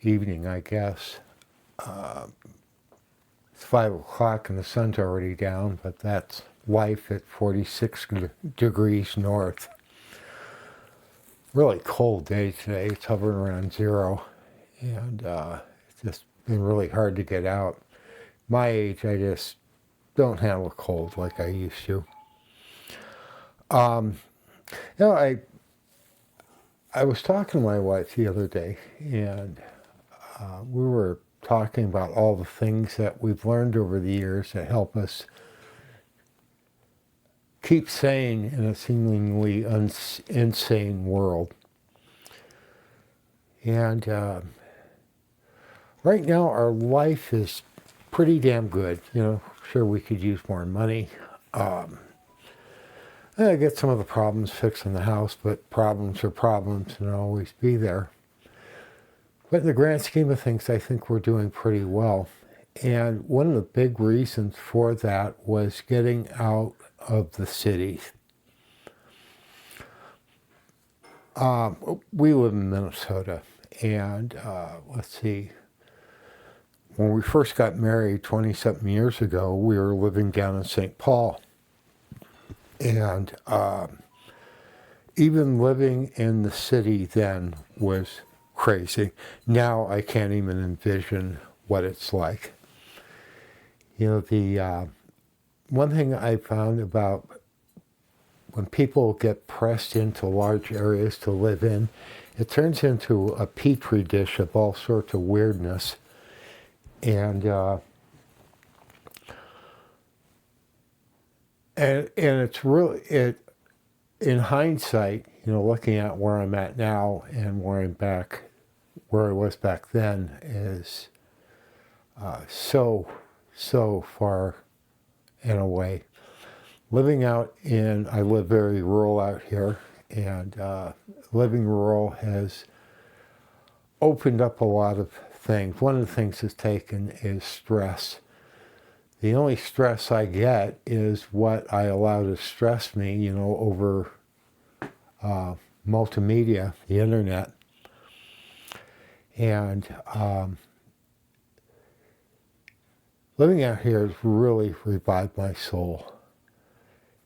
evening, I guess. It's 5 o'clock and the sun's already down, but that's life at 46 degrees north. Really cold day today. It's hovering around 0, and it's just been really hard to get out. My age, I just don't handle cold like I used to. You know, I was talking to my wife the other day, and we were talking about all the things that we've learned over the years that help us keep sane in a seemingly insane world. And right now, our life is pretty damn good. You know, sure, we could use more money. I get some of the problems fixed in the house, but problems are problems and they'll always be there. But in the grand scheme of things, I think we're doing pretty well. And one of the big reasons for that was getting out of the cities. We live in Minnesota, and let's see, when we first got married 20-something years ago, we were living down in St. Paul. And even living in the city then was crazy. Now I can't even envision what it's like. You know, the one thing I found about when people get pressed into large areas to live in, it turns into a petri dish of all sorts of weirdness. And it's really, in hindsight, you know, looking at where I'm at now and where I was back then is so far and away. I live very rural out here, and living rural has opened up a lot of things. One of the things it's taken is stress. The only stress I get is what I allow to stress me, you know, over multimedia, the internet. And living out here has really revived my soul.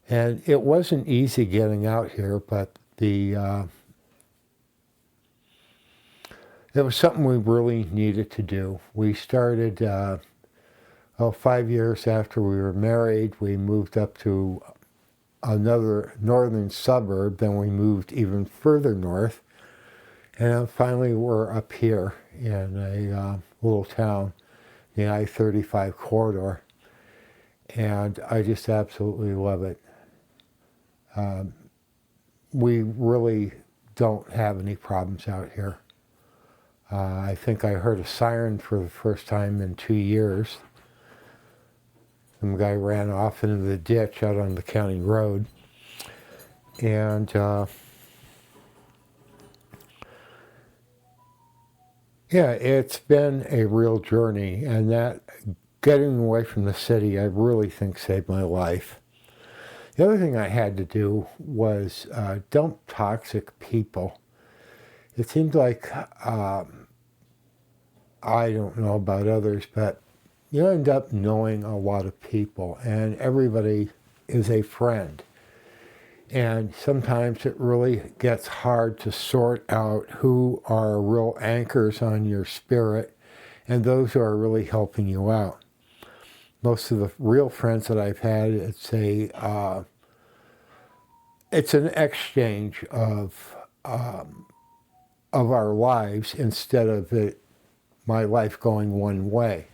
And it wasn't easy getting out here, but it was something we really needed to do. We started 5 years after we were married. We moved up to another northern suburb, then we moved even further north, and finally we're up here in a little town, the I-35 corridor, and I just absolutely love it. We really don't have any problems out here. I think I heard a siren for the first time in 2 years. Some guy ran off into the ditch out on the county road. And yeah, it's been a real journey. And that getting away from the city, I really think saved my life. The other thing I had to do was dump toxic people. It seemed like, I don't know about others, but you end up knowing a lot of people, and everybody is a friend. And sometimes it really gets hard to sort out who are real anchors on your spirit and those who are really helping you out. Most of the real friends that I've had, it's an exchange of our lives instead of my life going one way.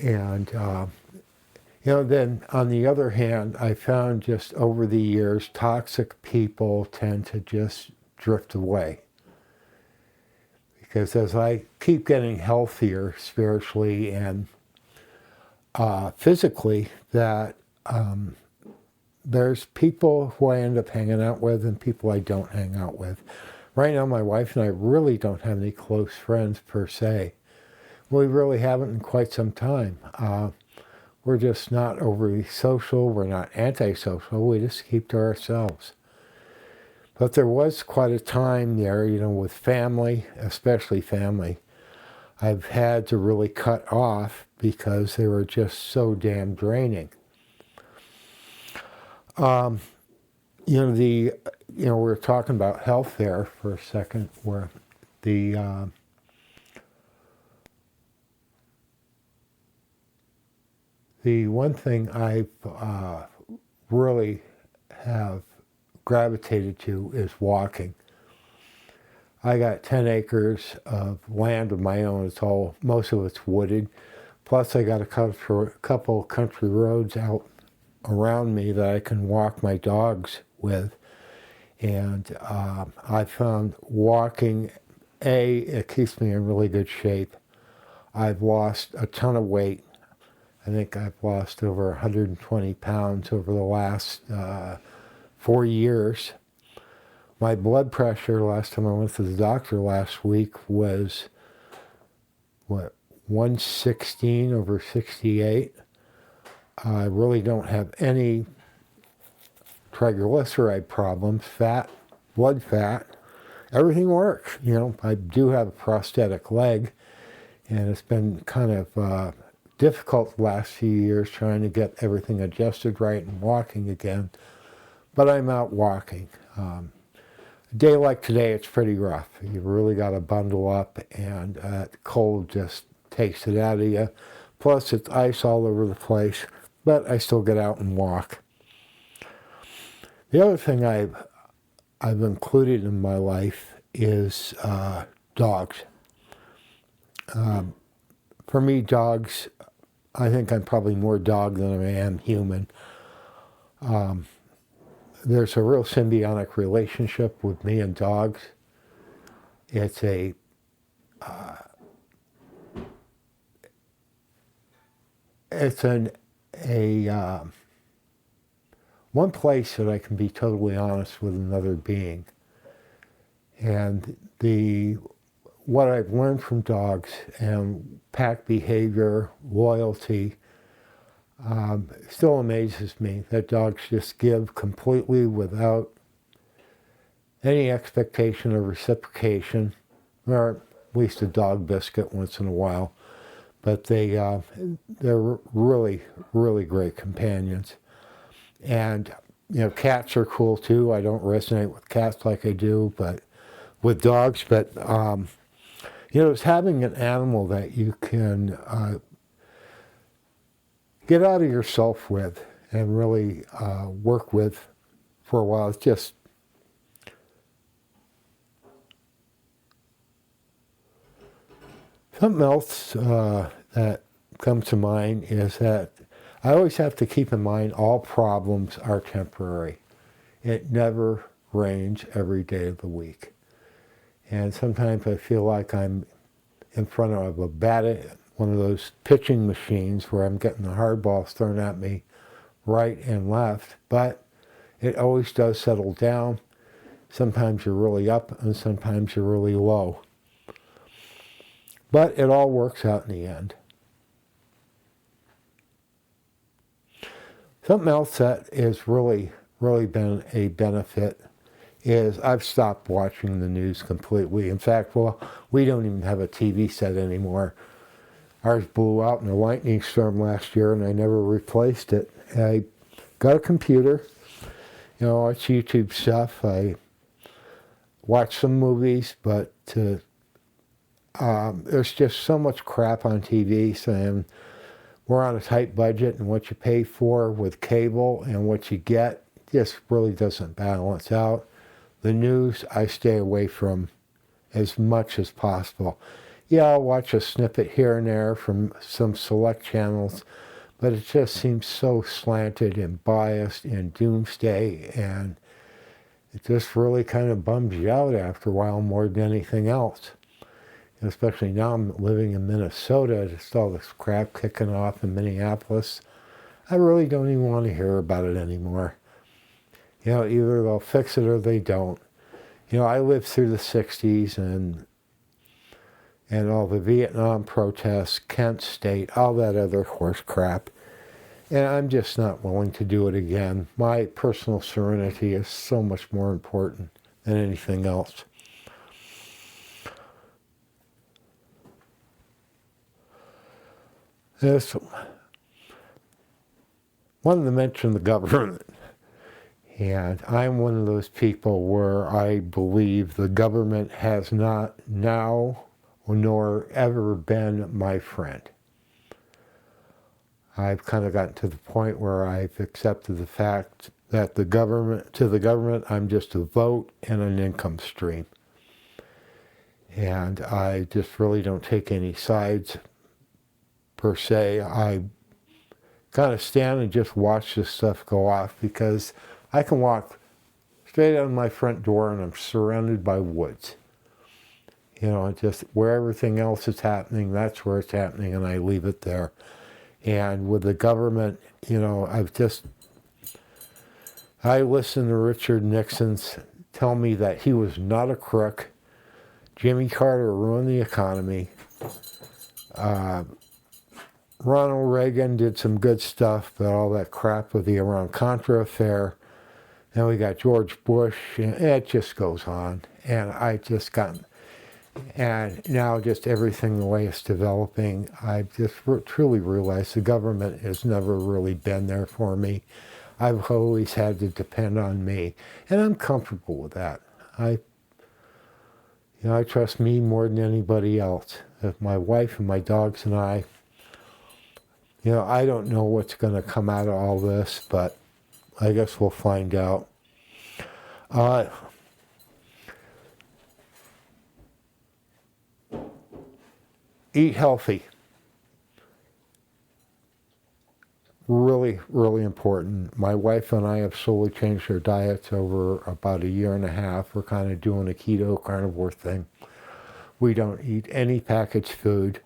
And, you know, then on the other hand, I found just over the years, toxic people tend to just drift away. Because as I keep getting healthier spiritually and physically, that there's people who I end up hanging out with and people I don't hang out with. Right now, my wife and I really don't have any close friends per se. We really haven't in quite some time. We're just not overly social. We're not antisocial. We just keep to ourselves. But there was quite a time there, with family, especially family, I've had to really cut off because they were just so damn draining. We were talking about health there for a second, where the one thing I really have gravitated to is walking. I got 10 acres of land of my own. Most of it's wooded. Plus I got a couple country roads out around me that I can walk my dogs with. And I found walking, it keeps me in really good shape. I've lost a ton of weight. I think I've lost over 120 pounds over the last 4 years. My blood pressure, last time I went to the doctor last week, was, 116 over 68. I really don't have any triglyceride problems, blood fat. Everything works. I do have a prosthetic leg, and it's been kind of difficult the last few years trying to get everything adjusted right and walking again. But I'm out walking. A day like today, it's pretty rough. You really got to bundle up, and that cold just takes it out of you. Plus, it's ice all over the place, but I still get out and walk. The other thing I've included in my life is dogs. For me, dogs, I think I'm probably more dog than I am human. There's a real symbiotic relationship with me and dogs. It's one place that I can be totally honest with another being. And what I've learned from dogs and pack behavior, loyalty, still amazes me that dogs just give completely without any expectation of reciprocation, or at least a dog biscuit once in a while. But they're really, really great companions. And, cats are cool too. I don't resonate with cats like I do, but with dogs. But, it's having an animal that you can get out of yourself with and really work with for a while. It's just something else that comes to mind is that I always have to keep in mind all problems are temporary. It never rains every day of the week. And sometimes I feel like I'm in front of one of those pitching machines where I'm getting the hard balls thrown at me right and left, but it always does settle down. Sometimes you're really up and sometimes you're really low. But it all works out in the end. Something else that has really, really been a benefit is I've stopped watching the news completely. In fact, we don't even have a TV set anymore. Ours blew out in a lightning storm last year, and I never replaced it. I got a computer, I watch YouTube stuff. I watch some movies, but there's just so much crap on TV, so we're on a tight budget, and what you pay for with cable and what you get just really doesn't balance out. The news I stay away from as much as possible. Yeah, I'll watch a snippet here and there from some select channels, but it just seems so slanted and biased and doomsday, and it just really kind of bums you out after a while more than anything else. And especially now I'm living in Minnesota, just all this crap kicking off in Minneapolis. I really don't even want to hear about it anymore. Either they'll fix it or they don't. I lived through the 60s and all the Vietnam protests, Kent State, all that other horse crap. And I'm just not willing to do it again. My personal serenity is so much more important than anything else. This wanted to mention the government. And I'm one of those people where I believe the government has not now nor ever been my friend. I've kind of gotten to the point where I've accepted the fact that to the government, I'm just a vote and an income stream. And I just really don't take any sides per se. I kind of stand and just watch this stuff go off because I can walk straight out of my front door and I'm surrounded by woods. You know, just where everything else is happening, that's where it's happening, and I leave it there. And with the government, you know, I listened to Richard Nixon's tell me that he was not a crook. Jimmy Carter ruined the economy. Ronald Reagan did some good stuff, but all that crap with the Iran-Contra affair. Then we got George Bush, and it just goes on. And and now just everything the way it's developing, I've just truly realized the government has never really been there for me. I've always had to depend on me, and I'm comfortable with that. I trust me more than anybody else. If my wife and my dogs and I don't know what's going to come out of all this, but I guess we'll find out. Eat healthy. Really, really important. My wife and I have slowly changed our diets over about a year and a half. We're kind of doing a keto carnivore thing. We don't eat any packaged food.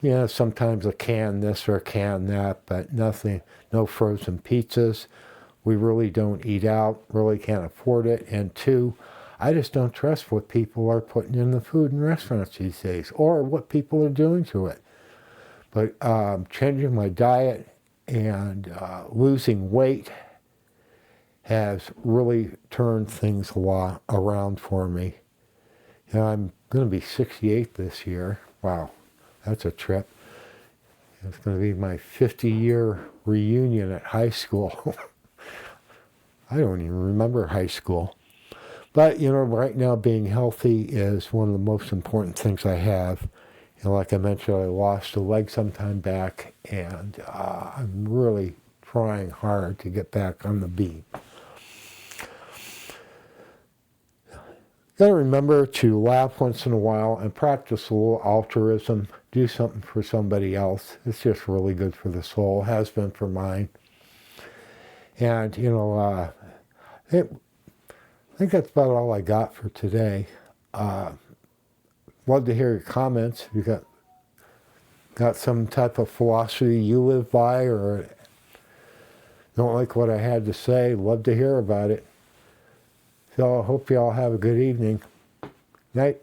Yeah, sometimes a can this or a can that, but nothing, no frozen pizzas. We really don't eat out, really can't afford it. And two, I just don't trust what people are putting in the food in restaurants these days, or what people are doing to it. But changing my diet and losing weight has really turned things a lot around for me. You know, I'm going to be 68 this year. Wow, that's a trip. It's going to be my 50-year reunion at high school. I don't even remember high school. But, you know, right now being healthy is one of the most important things I have. You know, like I mentioned, I lost a leg some time back, and I'm really trying hard to get back on the beat. Got to remember to laugh once in a while and practice a little altruism. Do something for somebody else. It's just really good for the soul. Has been for mine. And, you know, I think that's about all I got for today. Love to hear your comments. If you got some type of philosophy you live by or don't like what I had to say, love to hear about it. So I hope you all have a good evening. Night.